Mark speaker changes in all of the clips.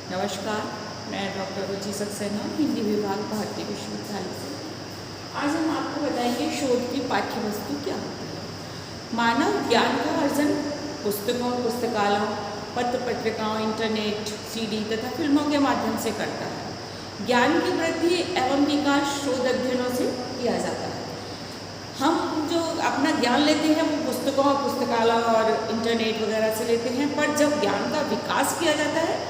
Speaker 1: नमस्कार, मैं डॉक्टर रुचि सक्सेना, हिंदी विभाग, भारतीय विश्वविद्यालय से। आज हम आपको बताएंगे शोध की पाठ्य वस्तु क्या होती है। मानव ज्ञान का अर्जन पुस्तकों, पुस्तकालयों, पत्र पत्रिकाओं, इंटरनेट, सीडी तथा फिल्मों के माध्यम से करता है। ज्ञान की वृद्धि एवं विकास शोध अध्ययनों से किया जाता है। हम जो अपना ज्ञान लेते हैं वो पुस्तकों, पुस्तकालय और इंटरनेट वगैरह से लेते हैं, पर जब ज्ञान का विकास किया जाता है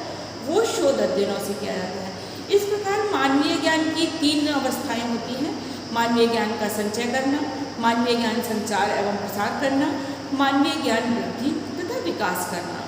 Speaker 1: वो शोध अध्ययनों से किया जाता है। इस प्रकार मानवीय ज्ञान की 3 अवस्थाएं होती हैं। मानवीय ज्ञान का संचय करना, मानवीय ज्ञान संचार एवं प्रसार करना, मानवीय ज्ञान वृद्धि तथा विकास करना।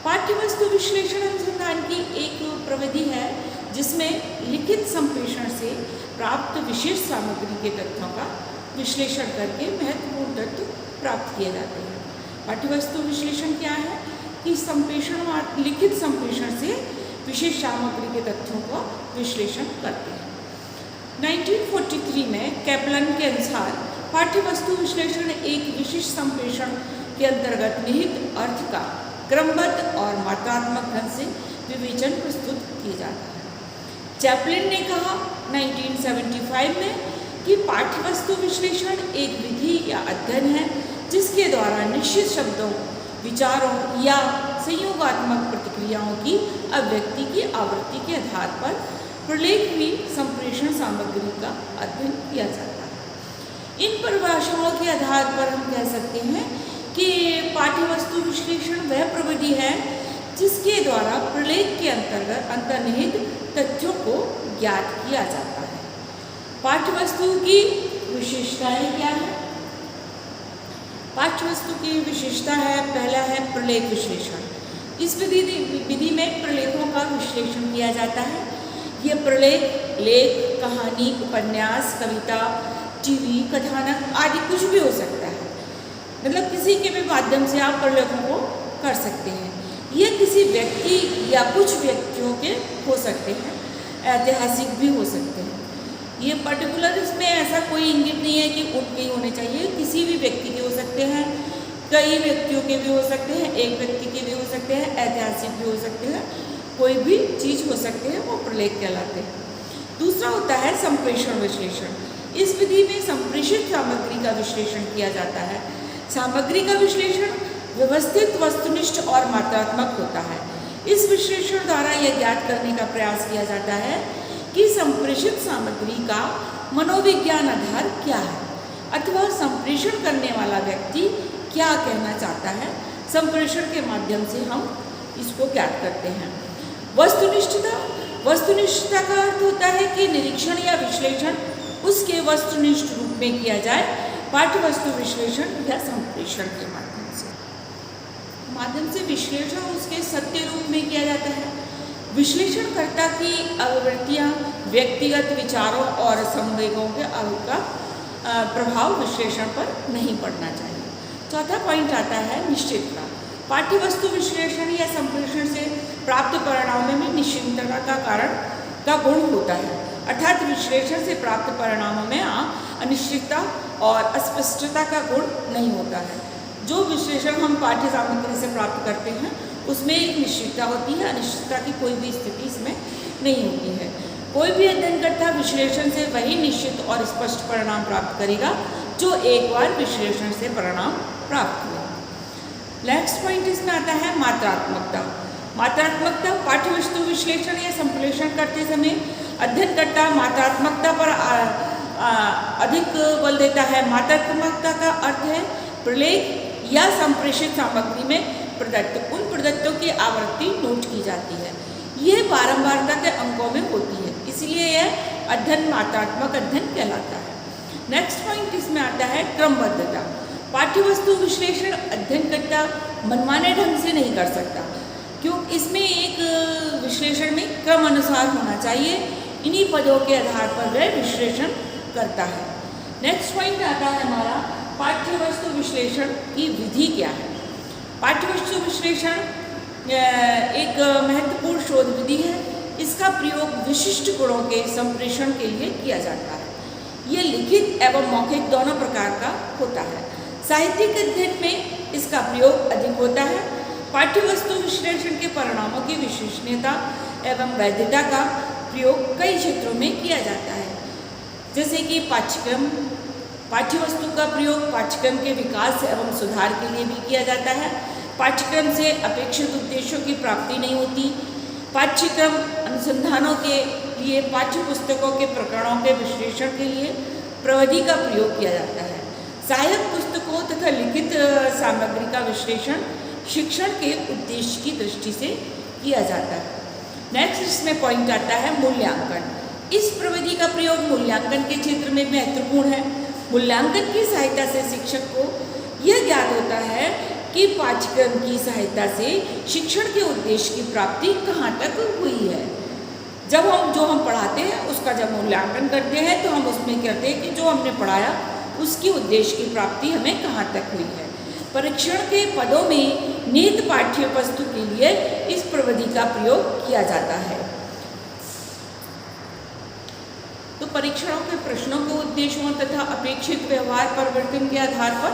Speaker 1: पाठ्यवस्तु विश्लेषण अनुसंधान की एक प्रविधि है जिसमें लिखित संप्रेषण से प्राप्त विशेष सामग्री के तथ्यों का विश्लेषण करके महत्वपूर्ण तत्व प्राप्त किए जाते हैं। पाठ्यवस्तु विश्लेषण क्या है कि संप्रेषण लिखित संप्रेषण से विशेष सामग्री के तथ्यों का विश्लेषण करते हैं। 1943 में कैपलन के अनुसार पाठ्यवस्तु विश्लेषण एक विशिष्ट संप्रेषण के अंतर्गत निहित अर्थ का क्रमबद्ध और मात्रात्मक ढंग से विवेचन प्रस्तुत किया जाता है। चैपलिन ने कहा 1975 में कि पाठ्यवस्तु विश्लेषण एक विधि या अध्ययन है जिसके द्वारा निश्चित शब्दों, विचारों या संयोगात्मक प्रतिक्रियाओं की अभिव्यक्ति की आवृत्ति के आधार पर प्रलेख हुई संप्रेषण सामग्री का अध्ययन किया जाता है। इन परिभाषाओं के आधार पर हम कह सकते हैं कि पाठ्यवस्तु विश्लेषण वह प्रविधि है जिसके द्वारा प्रलेख के अंतर्गत अंतर्निहित तथ्यों को ज्ञात किया जाता है। पाठ्यवस्तु की विशेषताएं क्या है? पाठ्यवस्तु की विशेषता है, पहला है प्रलेख विश्लेषण। इस विधि में प्रलेखों का विश्लेषण किया जाता है। ये प्रलेख लेख, कहानी, उपन्यास, कविता, टीवी, कथानक आदि कुछ भी हो सकता है। मतलब किसी के भी माध्यम से आप प्रलेखों को कर सकते हैं। ये किसी व्यक्ति या कुछ व्यक्तियों के हो सकते हैं, ऐतिहासिक भी हो सकते हैं। ये पर्टिकुलर इसमें ऐसा कोई इंगित नहीं है कि उनके ही होने चाहिए, किसी भी व्यक्ति के हो सकते हैं, कई व्यक्तियों के भी हो सकते हैं, एक व्यक्ति के भी हो सकते हैं, ऐतिहासिक भी हो सकते हैं, कोई भी चीज़ हो सकते हैं, वो प्रलेख कहलाते हैं। दूसरा होता है संप्रेषण विश्लेषण। इस विधि में संप्रेषित सामग्री का विश्लेषण किया जाता है। सामग्री का विश्लेषण व्यवस्थित, वस्तुनिष्ठ और मात्रात्मक होता है। इस विश्लेषण द्वारा यह ज्ञात करने का प्रयास किया जाता है कि संप्रेषित सामग्री का मनोविज्ञान आधार क्या है अथवा संप्रेषण करने वाला व्यक्ति क्या कहना चाहता है। संप्रेषण के माध्यम से हम इसको ज्ञात करते हैं। वस्तुनिष्ठता, वस्तुनिष्ठता का अर्थ होता है कि निरीक्षण या विश्लेषण उसके वस्तुनिष्ठ रूप में किया जाए। पाठ्यवस्तु विश्लेषण या संप्रेषण के माध्यम से विश्लेषण उसके सत्य रूप में किया जाता है। विश्लेषणकर्ता की अभिवृत्तियाँ, व्यक्तिगत विचारों और संवेगों के का प्रभाव विश्लेषण पर नहीं पड़ना चाहिए। चौथा पॉइंट आता है निश्चितता। पाठ्यवस्तु विश्लेषण या संप्रेषण से प्राप्त परिणामों में निश्चितता का कारण का गुण होता है, अर्थात विश्लेषण से प्राप्त परिणामों में अनिश्चितता और अस्पष्टता का गुण नहीं होता है। जो विश्लेषण हम पाठ्य सामग्री से प्राप्त करते हैं उसमें एक निश्चितता होती है, अनिश्चितता की कोई भी स्थिति इसमें नहीं होती है। कोई भी अध्ययनकर्ता विश्लेषण से वही निश्चित और स्पष्ट परिणाम प्राप्त करेगा जो एक बार विश्लेषण से परिणाम प्राप्त हुआ। नेक्स्ट पॉइंट इसमें आता है मात्रात्मकता। मात्रात्मकता पाठ्यवस्तु विश्लेषण या संप्रेषण करते समय अध्ययनकर्ता मात्रात्मकता पर अधिक बल देता है। मात्रात्मकता का अर्थ है प्रलेख या संप्रेषित सामग्री में प्रदत्त उन प्रदत्तों की आवृत्ति नोट की जाती है। ये बारंबारता के अंकों में होती है, इसलिए यह अध्ययन मात्रात्मक अध्ययन कहलाता है। नेक्स्ट पॉइंट इसमें आता है क्रमबद्धता। पाठ्यवस्तु विश्लेषण अध्ययनकर्ता मनमाने ढंग से नहीं कर सकता, क्यों इसमें एक विश्लेषण में क्रम अनुसार होना चाहिए। इन्हीं पदों के आधार पर वह विश्लेषण करता है। नेक्स्ट पॉइंट आता है हमारा पाठ्यवस्तु विश्लेषण की विधि क्या है। पाठ्यवस्तु विश्लेषण एक महत्वपूर्ण शोध विधि है। इसका प्रयोग विशिष्ट गुणों के संप्रेषण के लिए किया जाता है। ये लिखित एवं मौखिक दोनों प्रकार का होता है। साहित्यिक अध्ययन में इसका प्रयोग अधिक होता है। पाठ्यवस्तु विश्लेषण के परिणामों की विश्वसनीयता एवं वैधता का प्रयोग कई क्षेत्रों में किया जाता है, जैसे कि पाठ्यवस्तु का प्रयोग पाठ्यक्रम के विकास एवं सुधार के लिए भी किया जाता है। पाठ्यक्रम से अपेक्षित उद्देश्यों की प्राप्ति नहीं होती। पाठ्यक्रम अनुसंधानों के लिए पाठ्य पुस्तकों के प्रकरणों के विश्लेषण के लिए प्रविधि का प्रयोग किया जाता है। सहायक पुस्तकों तथा लिखित सामग्री का विश्लेषण शिक्षण के उद्देश्य की दृष्टि से किया जाता है। नेक्स्ट इसमें पॉइंट आता है मूल्यांकन। इस प्रविधि का प्रयोग मूल्यांकन के क्षेत्र में महत्वपूर्ण है। मूल्यांकन की सहायता से शिक्षक को यह ज्ञात होता है कि पाठ्यक्रम की सहायता से शिक्षण के उद्देश्य की प्राप्ति कहाँ तक हुई है। जब हम पढ़ाते हैं उसका जब मूल्यांकन करते हैं तो हम उसमें कहते हैं कि जो हमने पढ़ाया उसकी उद्देश्य की प्राप्ति हमें कहाँ तक हुई है। परीक्षण के पदों में निहित पाठ्य वस्तु के लिए इस प्रविधि का प्रयोग किया जाता है। तो परीक्षणों के प्रश्नों को उद्देश्यों तथा अपेक्षित व्यवहार परिवर्तन के आधार पर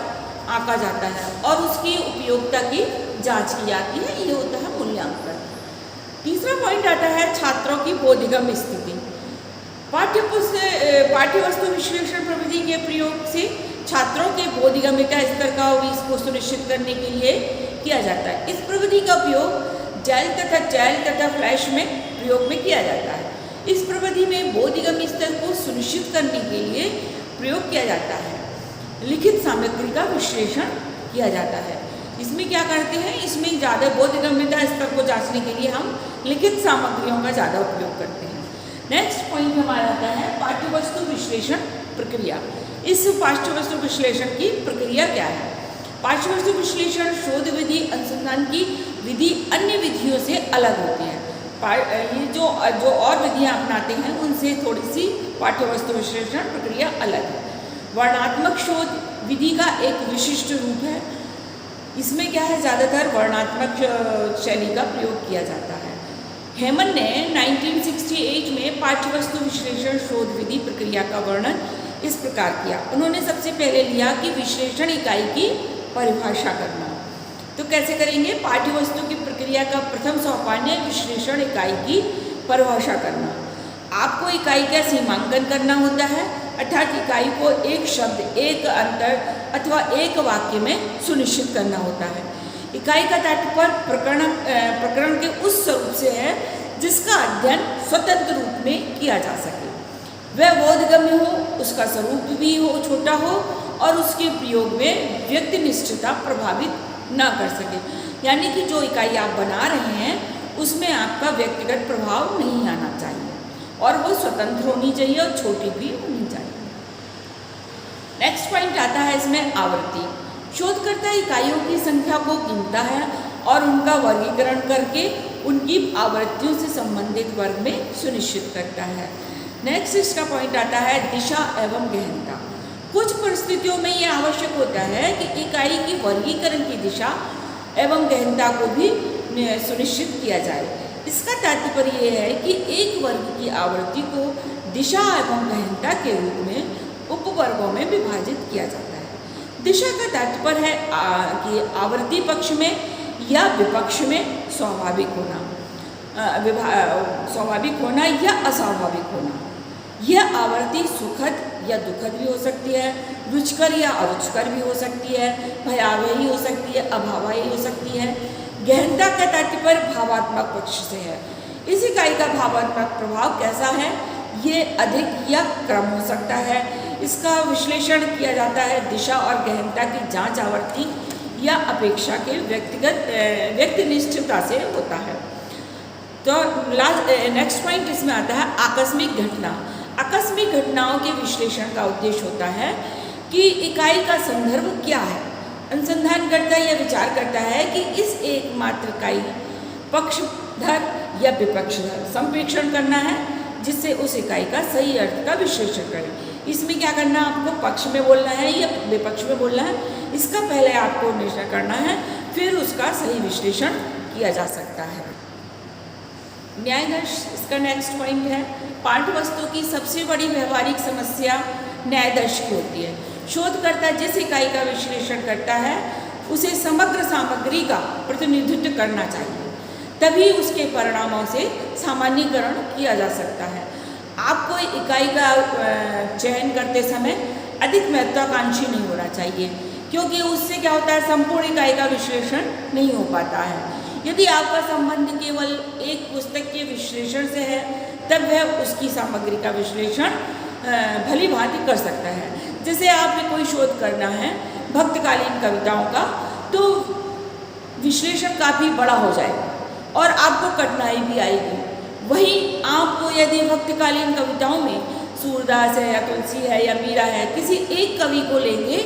Speaker 1: आंका जाता है और उसकी उपयोगिता की जांच की जाती है। ये होता है मूल्यांकन। तीसरा पॉइंट आता है छात्रों की बोधगम्य स्थिति। पाठ्यवस्तु विश्लेषण प्रविधि के प्रयोग से छात्रों के बोधगम्यता स्तर का इसको सुनिश्चित करने के लिए किया जाता है। इस प्रविधि का उपयोग जेल तथा फ्लैश में प्रयोग में किया जाता है। इस प्रविधि में बोधगम्य स्तर को सुनिश्चित करने के लिए प्रयोग किया जाता है। लिखित सामग्री का विश्लेषण किया जाता है। इसमें क्या करते हैं, इसमें ज़्यादा बोधगम्यता स्तर को जांचने के लिए हम लिखित सामग्रियों का ज़्यादा उपयोग करते हैं। नेक्स्ट पॉइंट हमारा आता है पाठ्यवस्तु विश्लेषण प्रक्रिया। इस पाठ्यवस्तु विश्लेषण की प्रक्रिया क्या है? पाठ्यवस्तु विश्लेषण शोध विधि अनुसंधान की विधि अन्य विधियों से अलग होती है। ये जो और विधियां अपनाते हैं उनसे थोड़ी सी पाठ्यवस्तु विश्लेषण प्रक्रिया अलग है। वर्णनात्मक शोध विधि का एक विशिष्ट रूप है। इसमें क्या है, ज़्यादातर वर्णनात्मक शैली का प्रयोग किया जाता है। हेमन ने 1968 में पाठ्यवस्तु विश्लेषण शोध विधि प्रक्रिया का वर्णन इस प्रकार किया। उन्होंने सबसे पहले लिया कि विश्लेषण इकाई की परिभाषा करना। तो कैसे करेंगे? पाठ्यवस्तु की प्रक्रिया का प्रथम सोपान है विश्लेषण इकाई की परिभाषा करना। आपको इकाई का सीमांकन करना होता है, अर्थात इकाई को एक शब्द, एक अंतर अथवा एक वाक्य में सुनिश्चित करना होता है। इकाई का तात्पर्य प्रकरण के उस स्वरूप से है जिसका अध्ययन स्वतंत्र रूप में किया जा सके, वह बोधगम्य हो, उसका स्वरूप भी हो छोटा हो और उसके प्रयोग में व्यक्तिनिष्ठता प्रभावित न कर सके। यानी कि जो इकाई आप बना रहे हैं उसमें आपका व्यक्तिगत प्रभाव नहीं आना चाहिए और वो स्वतंत्र होनी चाहिए और छोटी भी होनी चाहिए। नेक्स्ट पॉइंट आता है इसमें आवृत्ति। शोधकर्ता इकाइयों की संख्या को गिनता है और उनका वर्गीकरण करके उनकी आवृत्तियों से संबंधित वर्ग में सुनिश्चित करता है। नेक्स्ट इसका पॉइंट आता है दिशा एवं गहनता। कुछ परिस्थितियों में ये आवश्यक होता है कि इकाई की वर्गीकरण की दिशा एवं गहनता को भी सुनिश्चित किया जाए। इसका तात्पर्य ये है कि एक वर्ग की आवृत्ति को दिशा एवं गहनता के रूप में उपवर्गों में विभाजित किया जाता है। दिशा का तात्पर्य है कि आवृत्ति पक्ष में या विपक्ष में स्वाभाविक होना या अस्वाभाविक होना। यह आवृत्ति सुखद या दुखद भी हो सकती है, रुचिकर या अरुचिकर भी हो सकती है, भयावही हो सकती है, अभावही हो सकती है। गहनता का तात्पर्य भावात्मक पक्ष से है। इस इकाई का भावात्मक प्रभाव कैसा है, ये अधिक या कम हो सकता है। इसका विश्लेषण किया जाता है दिशा और गहनता की जांच आवृत्ति या अपेक्षा के व्यक्तिनिष्ठता से होता है। तो नेक्स्ट पॉइंट इसमें आता है आकस्मिक घटना। आकस्मिक घटनाओं के विश्लेषण का उद्देश्य होता है कि इकाई का संदर्भ क्या है। अनुसंधानकर्ता यह विचार करता है कि इस एकमात्र इकाई पक्षधर या विपक्षधर संप्रेषण करना है जिससे उस इकाई का सही अर्थ का विश्लेषण करें। इसमें क्या करना है, आपको पक्ष में बोलना है या विपक्ष में बोलना है, इसका पहले आपको निर्णय करना है, फिर उसका सही विश्लेषण किया जा सकता है। न्यायदर्श इसका नेक्स्ट पॉइंट है। पाठ्यवस्तु की सबसे बड़ी व्यवहारिक समस्या न्यायदर्श की होती है। शोधकर्ता जिस इकाई का विश्लेषण करता है उसे समग्र सामग्री का प्रतिनिधित्व करना चाहिए। तभी उसके परिणामों से सामान्यीकरण किया जा सकता है। आपको इकाई का चयन करते समय अधिक महत्वाकांक्षी नहीं होना चाहिए, क्योंकि उससे क्या होता है, संपूर्ण इकाई का विश्लेषण नहीं हो पाता है। यदि आपका संबंध केवल एक पुस्तक के विश्लेषण से है, तब वह उसकी सामग्री का विश्लेषण भली भांति कर सकता है। जैसे आपने कोई शोध करना है भक्तकालीन कविताओं का, तो विश्लेषण काफ़ी बड़ा हो जाएगा और आपको कठिनाई भी आएगी। वहीं आप यदि भक्तकालीन कविताओं में सूरदास है या तुलसी है या मीरा है, किसी एक कवि को लेंगे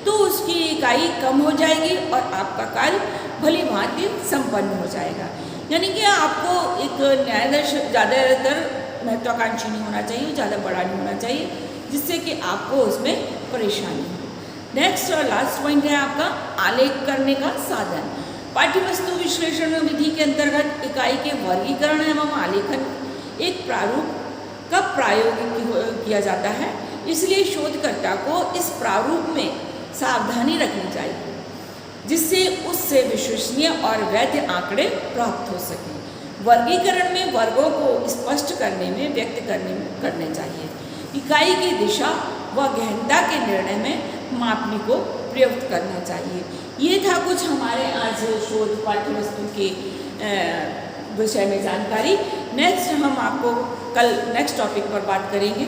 Speaker 1: तो उसकी इकाई कम हो जाएगी और आपका कार्य भली भांति संपन्न हो जाएगा। यानी कि आपको एक न्यायाधीश ज़्यादातर महत्वाकांक्षी नहीं होना चाहिए, ज़्यादा बड़ा नहीं होना चाहिए, जिससे कि आपको उसमें परेशानी हो। नेक्स्ट और लास्ट पॉइंट है आपका आलेख करने का साधन। पाठ्यवस्तु विश्लेषण विधि के अंतर्गत इकाई के वर्गीकरण एवं आलेखन एक प्रारूप का प्रयोग किया जाता है। इसलिए शोधकर्ता को इस प्रारूप में सावधानी रखनी चाहिए, जिससे उससे विश्वसनीय और वैध आंकड़े प्राप्त हो सकें। वर्गीकरण में वर्गों को स्पष्ट करने में व्यक्त करने चाहिए। इकाई की दिशा व गहनता के निर्णय में मापनी को प्रयुक्त करना चाहिए। ये था कुछ हमारे आज शोध पाठ्यवस्तु के विषय में जानकारी। नेक्स्ट हम आपको कल नेक्स्ट टॉपिक पर बात करेंगे।